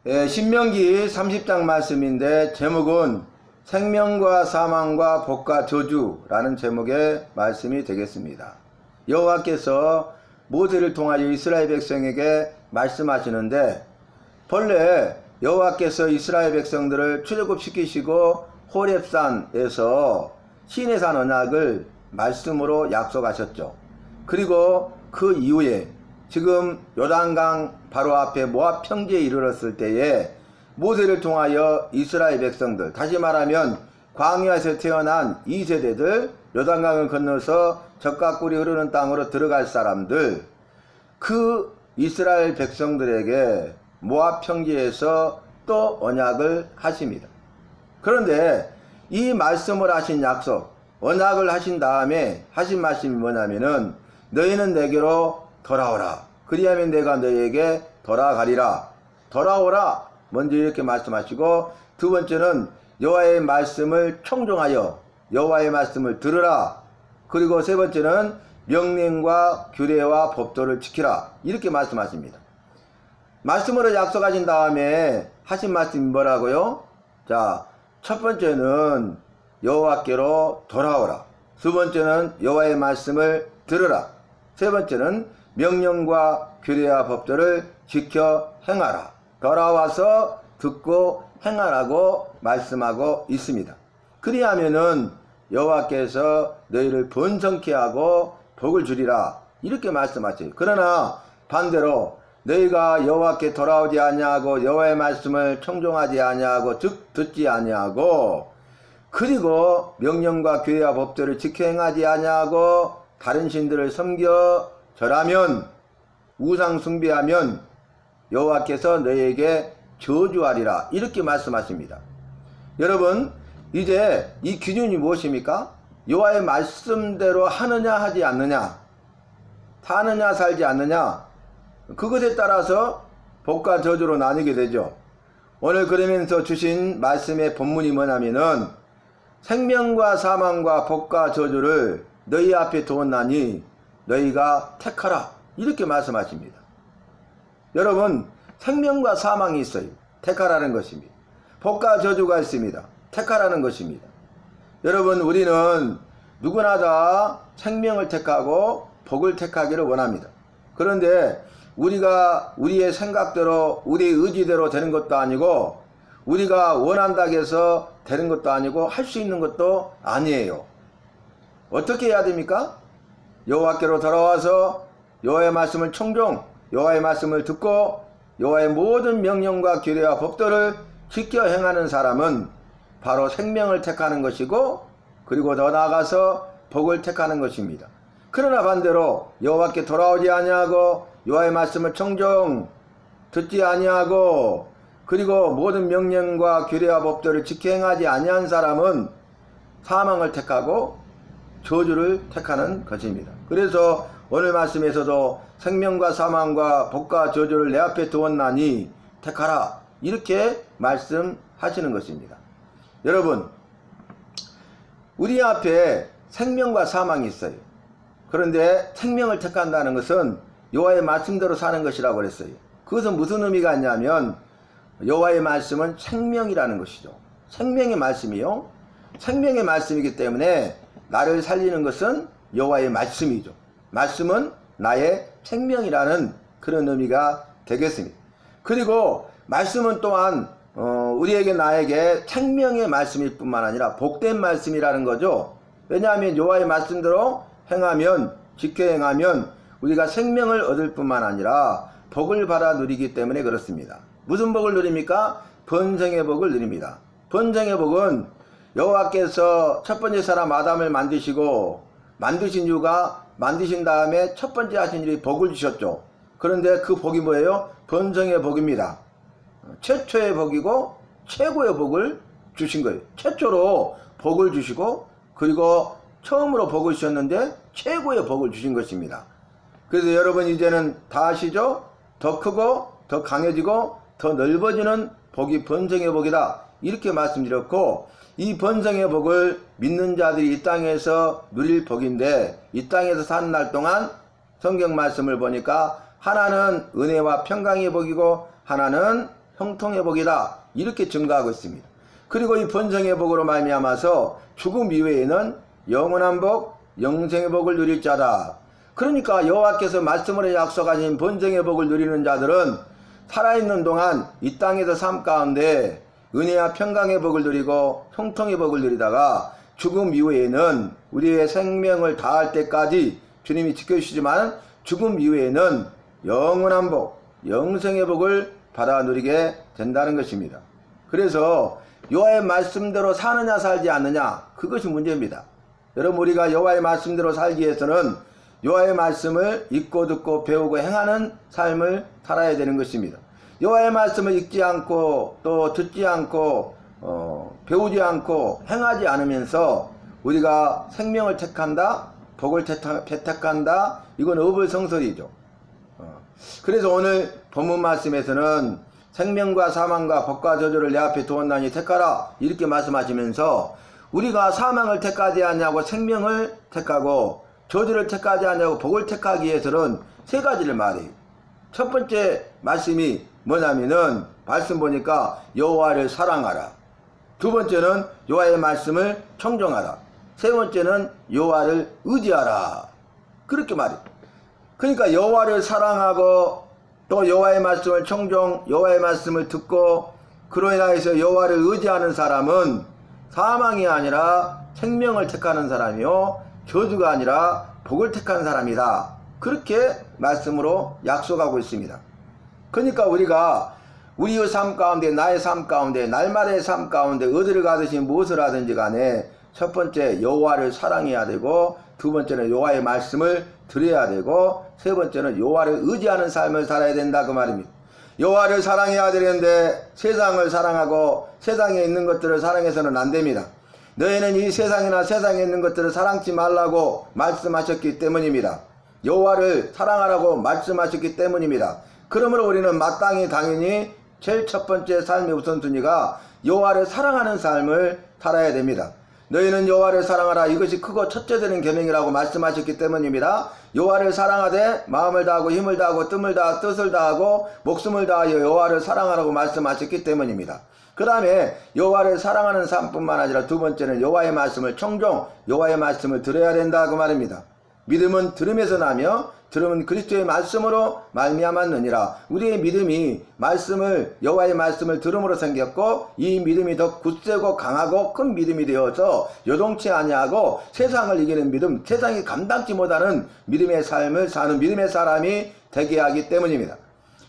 신명기 30장 말씀인데 제목은 생명과 사망과 복과 저주라는 제목의 말씀이 되겠습니다. 여호와께서 모세를 통하여 이스라엘 백성에게 말씀하시는데, 본래 여호와께서 이스라엘 백성들을 출애굽시키시고 호렙산에서 시내산 언약을 말씀으로 약속하셨죠. 그리고 그 이후에 지금 요단강 바로 앞에 모압 평지에 이르렀을 때에 모세를 통하여 이스라엘 백성들, 다시 말하면 광야에서 태어난 2세대들, 요단강을 건너서 적과 꿀이 흐르는 땅으로 들어갈 사람들, 그 이스라엘 백성들에게 모압 평지에서 또 언약을 하십니다. 그런데 이 말씀을 하신 약속, 언약을 하신 다음에 하신 말씀이 뭐냐면은 너희는 내게로 돌아오라. 그리하면 내가 너희에게 돌아가리라. 돌아오라. 먼저 이렇게 말씀하시고, 두 번째는 여호와의 말씀을 청종하여 여호와의 말씀을 들으라. 그리고 세 번째는 명령과 규례와 법도를 지키라. 이렇게 말씀하십니다. 말씀으로 약속하신 다음에 하신 말씀이 뭐라고요? 자, 첫 번째는 여호와께로 돌아오라. 두 번째는 여호와의 말씀을 들으라. 세 번째는 명령과 규례와 법도를 지켜 행하라. 돌아와서 듣고 행하라고 말씀하고 있습니다. 그리하면은 여호와께서 너희를 번성케 하고 복을 주리라. 이렇게 말씀하세요. 그러나 반대로 너희가 여호와께 돌아오지 아니하고 여호와의 말씀을 청종하지 아니하고 듣지 아니하고, 그리고 명령과 규례와 법도를 지켜 행하지 아니하고 다른 신들을 섬겨 절하면, 우상 숭배하면 여호와께서 너희에게 저주하리라. 이렇게 말씀하십니다. 여러분, 이제 이 기준이 무엇입니까? 여호와의 말씀대로 하느냐 하지 않느냐, 사느냐 살지 않느냐, 그것에 따라서 복과 저주로 나뉘게 되죠. 오늘 그러면서 주신 말씀의 본문이 뭐냐면은 생명과 사망과 복과 저주를 너희 앞에 두었나니 너희가 택하라. 이렇게 말씀하십니다. 여러분, 생명과 사망이 있어요. 택하라는 것입니다. 복과 저주가 있습니다. 택하라는 것입니다. 여러분, 우리는 누구나 다 생명을 택하고 복을 택하기를 원합니다. 그런데 우리가 우리의 생각대로, 우리의 의지대로 되는 것도 아니고, 우리가 원한다고 해서 되는 것도 아니고, 할 수 있는 것도 아니에요. 어떻게 해야 됩니까? 여호와께로 돌아와서 여호와의 말씀을 청종, 여호와의 말씀을 듣고 여호와의 모든 명령과 규례와 법도를 지켜 행하는 사람은 바로 생명을 택하는 것이고, 그리고 더 나아가서 복을 택하는 것입니다. 그러나 반대로 여호와께 돌아오지 아니하고 여호와의 말씀을 청종, 듣지 아니하고, 그리고 모든 명령과 규례와 법도를 지켜 행하지 아니한 사람은 사망을 택하고 저주를 택하는 것입니다. 그래서 오늘 말씀에서도 생명과 사망과 복과 저주를 내 앞에 두었나니 택하라. 이렇게 말씀하시는 것입니다. 여러분, 우리 앞에 생명과 사망이 있어요. 그런데 생명을 택한다는 것은 여호와의 말씀대로 사는 것이라고 그랬어요. 그것은 무슨 의미가 있냐면, 여호와의 말씀은 생명이라는 것이죠. 생명의 말씀이요. 생명의 말씀이기 때문에 나를 살리는 것은 여호와의 말씀이죠. 말씀은 나의 생명이라는 그런 의미가 되겠습니다. 그리고 말씀은 또한 우리에게, 나에게 생명의 말씀일 뿐만 아니라 복된 말씀이라는 거죠. 왜냐하면 여호와의 말씀대로 행하면, 지켜 행하면 우리가 생명을 얻을 뿐만 아니라 복을 받아 누리기 때문에 그렇습니다. 무슨 복을 누립니까? 번성의 복을 누립니다. 번성의 복은 여호와께서 첫 번째 사람 아담을 만드시고, 만드신 이유가 만드신 다음에 첫 번째 하신 일이 복을 주셨죠. 그런데 그 복이 뭐예요? 번성의 복입니다. 최초의 복이고 최고의 복을 주신 거예요. 최초로 복을 주시고, 그리고 처음으로 복을 주셨는데 최고의 복을 주신 것입니다. 그래서 여러분, 이제는 다 아시죠? 더 크고 더 강해지고 더 넓어지는 복이 번성의 복이다. 이렇게 말씀드렸고, 이 번성의 복을 믿는 자들이 이 땅에서 누릴 복인데, 이 땅에서 사는 날 동안 성경 말씀을 보니까 하나는 은혜와 평강의 복이고 하나는 형통의 복이다. 이렇게 증거하고 있습니다. 그리고 이 번성의 복으로 말미암아서 죽음 이후에는 영원한 복, 영생의 복을 누릴 자다. 그러니까 여호와께서 말씀으로 약속하신 번성의 복을 누리는 자들은 살아있는 동안 이 땅에서 삶 가운데 은혜와 평강의 복을 누리고 형통의 복을 누리다가 죽음 이후에는 우리의 생명을 다할 때까지 주님이 지켜주시지만 죽음 이후에는 영원한 복, 영생의 복을 받아 누리게 된다는 것입니다. 그래서 여호와의 말씀대로 사느냐 살지 않느냐, 그것이 문제입니다. 여러분, 우리가 여호와의 말씀대로 살기 위해서는 여호와의 말씀을 읽고 듣고 배우고 행하는 삶을 살아야 되는 것입니다. 여호와의 말씀을 읽지 않고 또 듣지 않고 배우지 않고 행하지 않으면서 우리가 생명을 택한다, 복을 택한다, 이건 어불성설이죠. 그래서 오늘 본문 말씀에서는 생명과 사망과 복과 저주를 내 앞에 두었나니 택하라, 이렇게 말씀하시면서 우리가 사망을 택하지 않냐고 생명을 택하고 저주를 택하지 않냐고 복을 택하기 위해서는 세 가지를 말해요. 첫 번째 말씀이 뭐냐면은 말씀 보니까 여호와를 사랑하라. 두 번째는 여호와의 말씀을 청종하라. 세 번째는 여호와를 의지하라. 그렇게 말해요. 그러니까 여호와를 사랑하고 또 여호와의 말씀을 청종, 여호와의 말씀을 듣고 그로 인하여서 여호와를 의지하는 사람은 사망이 아니라 생명을 택하는 사람이요 저주가 아니라 복을 택하는 사람이다. 그렇게 말씀으로 약속하고 있습니다. 그러니까 우리가 우리의 삶 가운데, 나의 삶 가운데, 날마다의 삶 가운데 어디를 가듯이 무엇을 하든지 간에 첫 번째 여호와를 사랑해야 되고, 두 번째는 여호와의 말씀을 들어야 되고, 세 번째는 여호와를 의지하는 삶을 살아야 된다, 그 말입니다. 여호와를 사랑해야 되는데 세상을 사랑하고 세상에 있는 것들을 사랑해서는 안 됩니다. 너희는 이 세상이나 세상에 있는 것들을 사랑치 말라고 말씀하셨기 때문입니다. 여호와를 사랑하라고 말씀하셨기 때문입니다. 그러므로 우리는 마땅히 당연히 제일 첫 번째 삶의 우선순위가 여호와를 사랑하는 삶을 살아야 됩니다. 너희는 여호와를 사랑하라, 이것이 크고 첫째 되는 계명이라고 말씀하셨기 때문입니다. 여호와를 사랑하되 마음을 다하고 힘을 다하고 뜸을 다하고 뜻을 다하고 목숨을 다하여 여호와를 사랑하라고 말씀하셨기 때문입니다. 그 다음에 여호와를 사랑하는 삶뿐만 아니라 두 번째는 여호와의 말씀을 청종, 여호와의 말씀을 들어야 된다, 그 말입니다. 믿음은 들음에서 나며 들음은 그리스도의 말씀으로 말미암았느니라. 우리의 믿음이 여호와의 말씀을 들음으로 생겼고, 이 믿음이 더 굳세고 강하고 큰 믿음이 되어서 요동치 아니하고 세상을 이기는 믿음, 세상이 감당치 못하는 믿음의 삶을 사는 믿음의 사람이 되게 하기 때문입니다.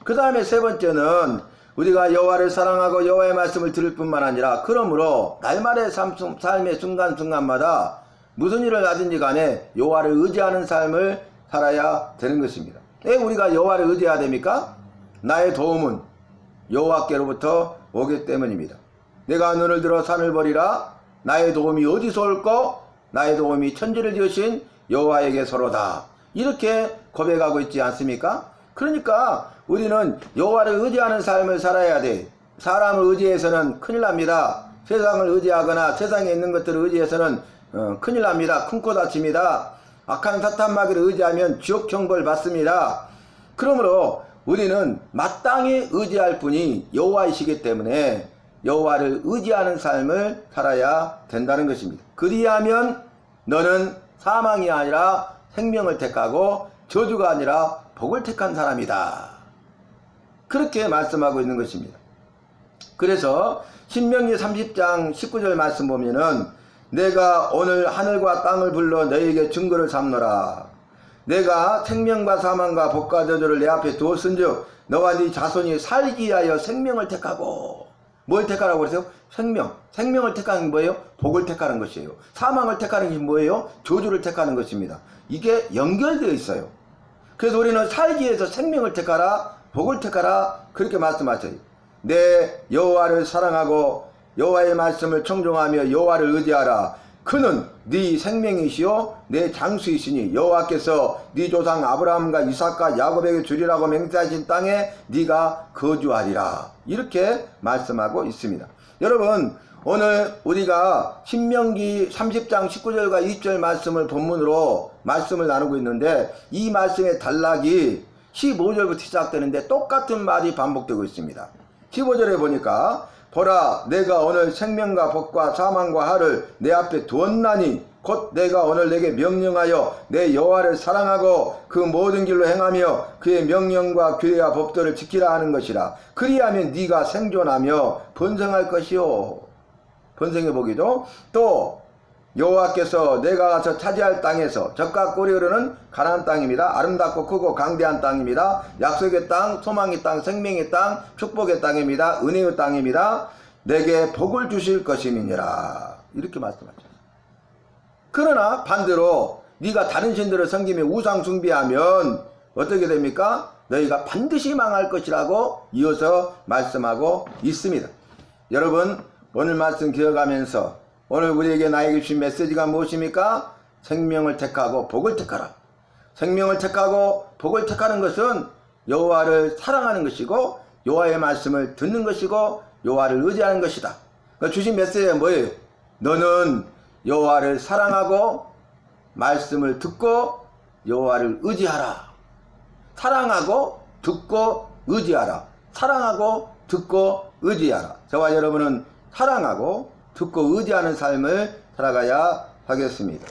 그 다음에 세 번째는 우리가 여호와를 사랑하고 여호와의 말씀을 들을 뿐만 아니라 그러므로 날마다의 삶의 순간순간마다 무슨 일을 하든지 간에 여호와를 의지하는 삶을 살아야 되는 것입니다. 왜 우리가 여호와를 의지해야 됩니까? 나의 도움은 여호와께로부터 오기 때문입니다. 내가 눈을 들어 산을 버리라. 나의 도움이 어디서 올꼬? 나의 도움이 천지를 지으신 여호와에게서로다. 이렇게 고백하고 있지 않습니까? 그러니까 우리는 여호와를 의지하는 삶을 살아야 돼. 사람을 의지해서는 큰일 납니다. 세상을 의지하거나 세상에 있는 것들을 의지해서는 큰일 납니다. 큰 코 다칩니다. 악한 사탄마귀를 의지하면 지옥 형벌 받습니다. 그러므로 우리는 마땅히 의지할 분이 여호와이시기 때문에 여호와를 의지하는 삶을 살아야 된다는 것입니다. 그리하면 너는 사망이 아니라 생명을 택하고 저주가 아니라 복을 택한 사람이다. 그렇게 말씀하고 있는 것입니다. 그래서 신명기 30장 19절 말씀 보면은 내가 오늘 하늘과 땅을 불러 너희에게 증거를 삼노라. 내가 생명과 사망과 복과 저주를 내 앞에 두었은즉 너와 네 자손이 살기 위하여 생명을 택하고. 뭘 택하라고 그러세요? 생명을 택하는 게 뭐예요? 복을 택하는 것이에요. 사망을 택하는 게 뭐예요? 저주를 택하는 것입니다. 이게 연결되어 있어요. 그래서 우리는 살기 위해서 생명을 택하라, 복을 택하라, 그렇게 말씀하셔요. 내 여호와를 사랑하고 여호와의 말씀을 청종하며 여호와를 의지하라. 그는 네 생명이시요 내 장수이시니 여호와께서 네 조상 아브라함과 이삭과 야곱에게 주리라고 맹세하신 땅에 네가 거주하리라. 이렇게 말씀하고 있습니다. 여러분, 오늘 우리가 신명기 30장 19절과 20절 말씀을 본문으로 말씀을 나누고 있는데, 이 말씀의 단락이 15절부터 시작되는데 똑같은 말이 반복되고 있습니다. 15절에 보니까 보라 내가 오늘 생명과 복과 사망과 화를 내 앞에 두었나니 곧 내가 오늘 내게 명령하여 내 여호와를 사랑하고 그 모든 길로 행하며 그의 명령과 규례와 법도를 지키라 하는 것이라. 그리하면 네가 생존하며 번성할 것이요. 번성해 보기도. 또 여호와께서 내가 가서 차지할 땅에서 젖과 꿀이 흐르는 가나안 땅입니다. 아름답고 크고 강대한 땅입니다. 약속의 땅, 소망의 땅, 생명의 땅, 축복의 땅입니다. 은혜의 땅입니다. 내게 복을 주실 것임이니라. 이렇게 말씀하셨어요. 그러나 반대로 네가 다른 신들을 섬기며 우상 숭배하면 어떻게 됩니까? 너희가 반드시 망할 것이라고 이어서 말씀하고 있습니다. 여러분 오늘 말씀 기억하면서 오늘 우리에게 나에게 주신 메시지가 무엇입니까? 생명을 택하고 복을 택하라. 생명을 택하고 복을 택하는 것은 여호와를 사랑하는 것이고 여호와의 말씀을 듣는 것이고 여호와를 의지하는 것이다. 그러니까 주신 메시지가 뭐예요? 너는 여호와를 사랑하고 말씀을 듣고 여호와를 의지하라. 사랑하고 듣고 의지하라. 사랑하고 듣고 의지하라. 저와 여러분은 사랑하고 듣고 의지하는 삶을 살아가야 하겠습니다.